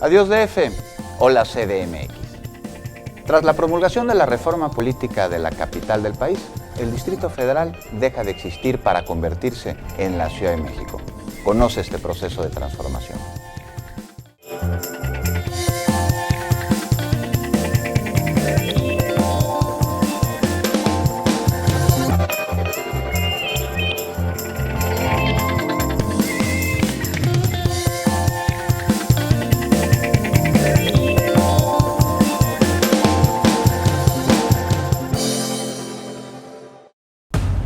Adiós DF, hola CDMX. Tras la promulgación de la reforma política de la capital del país, el Distrito Federal deja de existir para convertirse en la Ciudad de México. Conoce este proceso de transformación.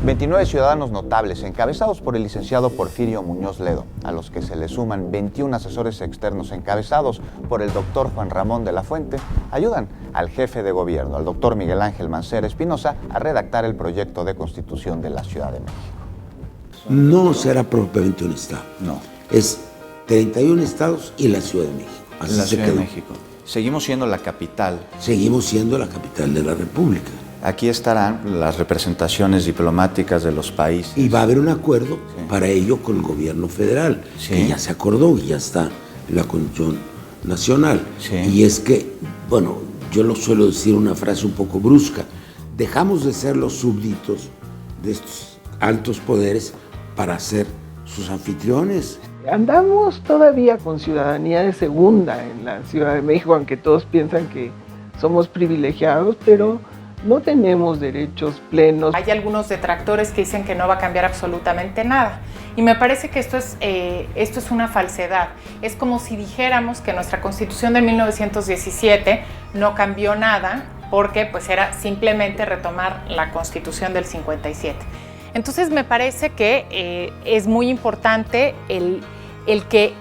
...29 ciudadanos notables encabezados por el licenciado Porfirio Muñoz Ledo, a los que se le suman 21 asesores externos encabezados por el doctor Juan Ramón de la Fuente, ayudan al jefe de gobierno, al doctor Miguel Ángel Mancera Espinosa, a redactar el proyecto de constitución de la Ciudad de México. No será propiamente un estado. No. Es 31 estados y la Ciudad de México. Así la Ciudad de México. Seguimos siendo la capital. Seguimos siendo la capital de la República. Aquí estarán las representaciones diplomáticas de los países. Y va a haber un acuerdo para ello con el gobierno federal, que ya se acordó y ya está en la Constitución Nacional. Y es que, bueno, yo lo suelo decir una frase un poco brusca, dejamos de ser los súbditos de estos altos poderes para ser sus anfitriones. Andamos todavía con ciudadanía de segunda en la Ciudad de México, aunque todos piensan que somos privilegiados, pero no tenemos derechos plenos. Hay algunos detractores que dicen que no va a cambiar absolutamente nada. Y me parece que esto es una falsedad. Es como si dijéramos que nuestra Constitución de 1917 no cambió nada porque pues era simplemente retomar la Constitución del 57. Entonces me parece que es muy importante el que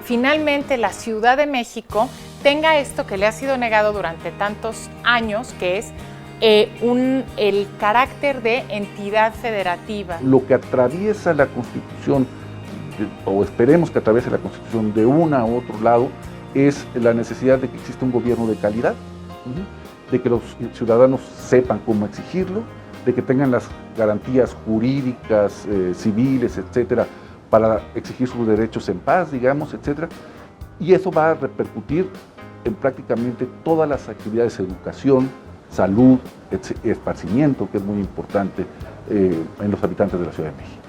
finalmente la Ciudad de México tenga esto que le ha sido negado durante tantos años, que es el carácter de entidad federativa. Lo que atraviesa la Constitución, o esperemos que atraviese la Constitución de una u otro lado, es la necesidad de que exista un gobierno de calidad, de que los ciudadanos sepan cómo exigirlo, de que tengan las garantías jurídicas, civiles, etcétera, para exigir sus derechos en paz, digamos, etcétera. Y eso va a repercutir en prácticamente todas las actividades de educación, salud, esparcimiento, que es muy importante en los habitantes de la Ciudad de México.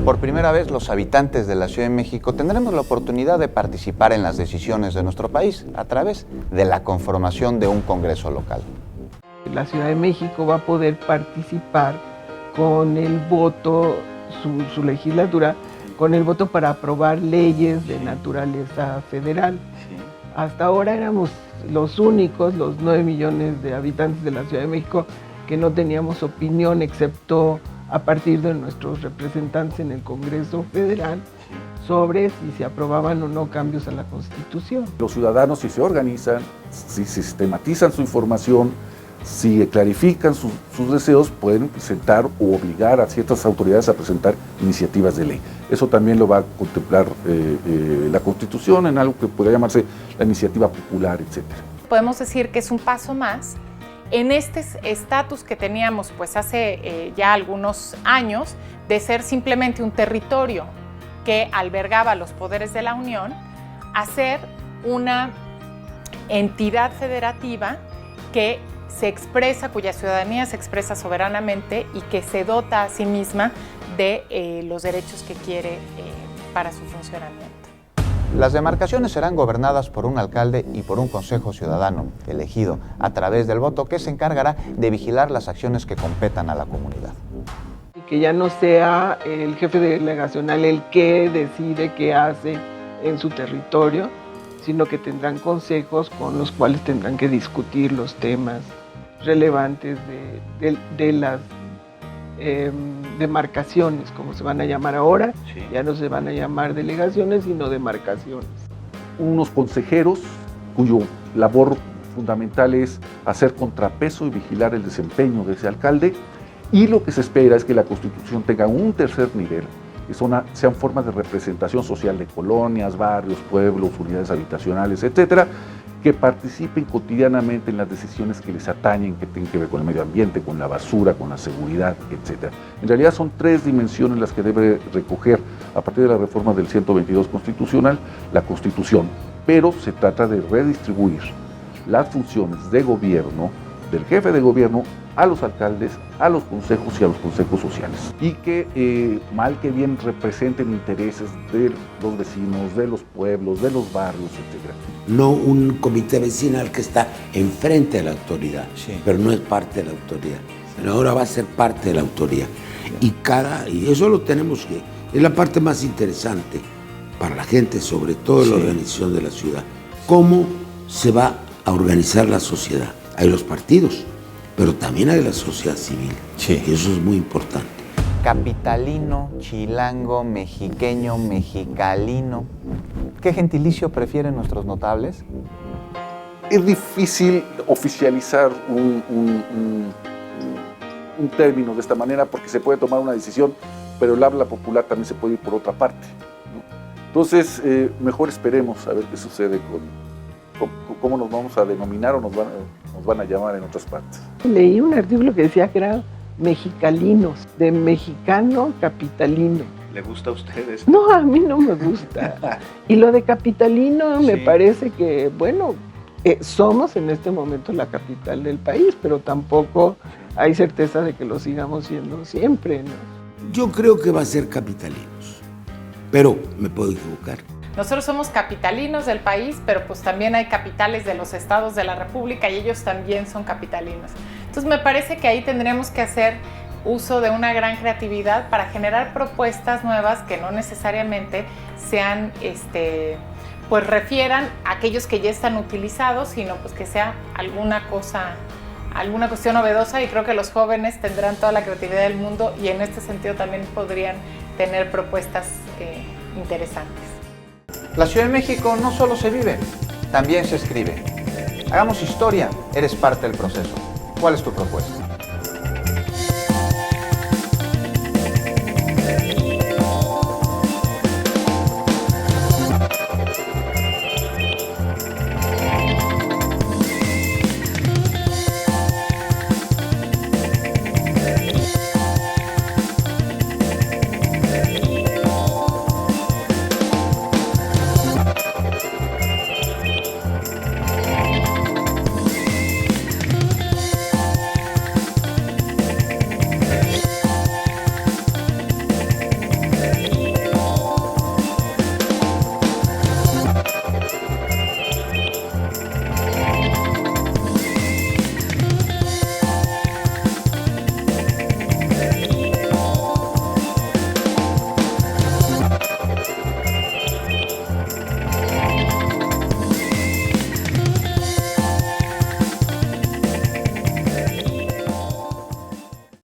Por primera vez, los habitantes de la Ciudad de México tendremos la oportunidad de participar en las decisiones de nuestro país a través de la conformación de un Congreso local. La Ciudad de México va a poder participar con el voto, su legislatura, con el voto para aprobar leyes de naturaleza federal. Hasta ahora éramos los únicos, los 9 millones de habitantes de la Ciudad de México, que no teníamos opinión, excepto a partir de nuestros representantes en el Congreso Federal, sobre si se aprobaban o no cambios a la Constitución. Los ciudadanos, si se organizan, si sistematizan su información, si clarifican sus deseos, pueden presentar o obligar a ciertas autoridades a presentar iniciativas de ley. Eso también lo va a contemplar la Constitución en algo que podría llamarse la iniciativa popular, etc. Podemos decir que es un paso más en este estatus que teníamos pues hace ya algunos años de ser simplemente un territorio que albergaba los poderes de la Unión, a ser una entidad federativa que se expresa, cuya ciudadanía se expresa soberanamente y que se dota a sí misma de los derechos que quiere para su funcionamiento. Las demarcaciones serán gobernadas por un alcalde y por un consejo ciudadano elegido a través del voto, que se encargará de vigilar las acciones que competan a la comunidad. Y que ya no sea el jefe delegacional el que decide qué hace en su territorio, sino que tendrán consejos con los cuales tendrán que discutir los temas relevantes de las demarcaciones, como se van a llamar ahora. Ya no se van a llamar delegaciones, sino demarcaciones. Unos consejeros cuyo labor fundamental es hacer contrapeso y vigilar el desempeño de ese alcalde, y lo que se espera es que la Constitución tenga un tercer nivel, que sean formas de representación social de colonias, barrios, pueblos, unidades habitacionales, etcétera, que participen cotidianamente en las decisiones que les atañen, que tienen que ver con el medio ambiente, con la basura, con la seguridad, etc. En realidad son 3 dimensiones las que debe recoger, a partir de la reforma del 122 constitucional, la Constitución. pero se trata de redistribuir las funciones de gobierno, del jefe de gobierno, a los alcaldes, a los consejos y a los consejos sociales. Y que mal que bien representen intereses de los vecinos, de los pueblos, de los barrios, etc. No un comité vecinal que está enfrente de la autoridad, pero no es parte de la autoridad. Pero ahora va a ser parte de la autoridad. Y eso lo tenemos que, es la parte más interesante para la gente, sobre todo la organización de la ciudad. ¿Cómo se va a organizar la sociedad? Hay los partidos, pero también hay la sociedad civil. Y eso es muy importante. Capitalino, chilango, mexiqueño, mexicalino. ¿Qué gentilicio prefieren nuestros notables? Es difícil oficializar un término de esta manera porque se puede tomar una decisión, pero el habla popular también se puede ir por otra parte, ¿no? Entonces, mejor esperemos a ver qué sucede con cómo nos vamos a denominar o nos van a llamar en otras partes. Leí un artículo que decía que eran mexicalinos, de mexicano capitalino. ¿Le gusta a ustedes? No, a mí no me gusta. Y lo de capitalino me parece que, bueno, somos en este momento la capital del país, pero tampoco hay certeza de que lo sigamos siendo siempre, ¿no? Yo creo que va a ser capitalinos, pero me puedo equivocar. Nosotros somos capitalinos del país, pero pues también hay capitales de los estados de la República y ellos también son capitalinos. Entonces me parece que ahí tendremos que hacer uso de una gran creatividad para generar propuestas nuevas que no necesariamente sean, pues refieran a aquellos que ya están utilizados, sino pues que sea alguna cuestión novedosa, y creo que los jóvenes tendrán toda la creatividad del mundo y en este sentido también podrían tener propuestas interesantes. La Ciudad de México no solo se vive, también se escribe. Hagamos historia, eres parte del proceso. ¿Cuál es tu propuesta?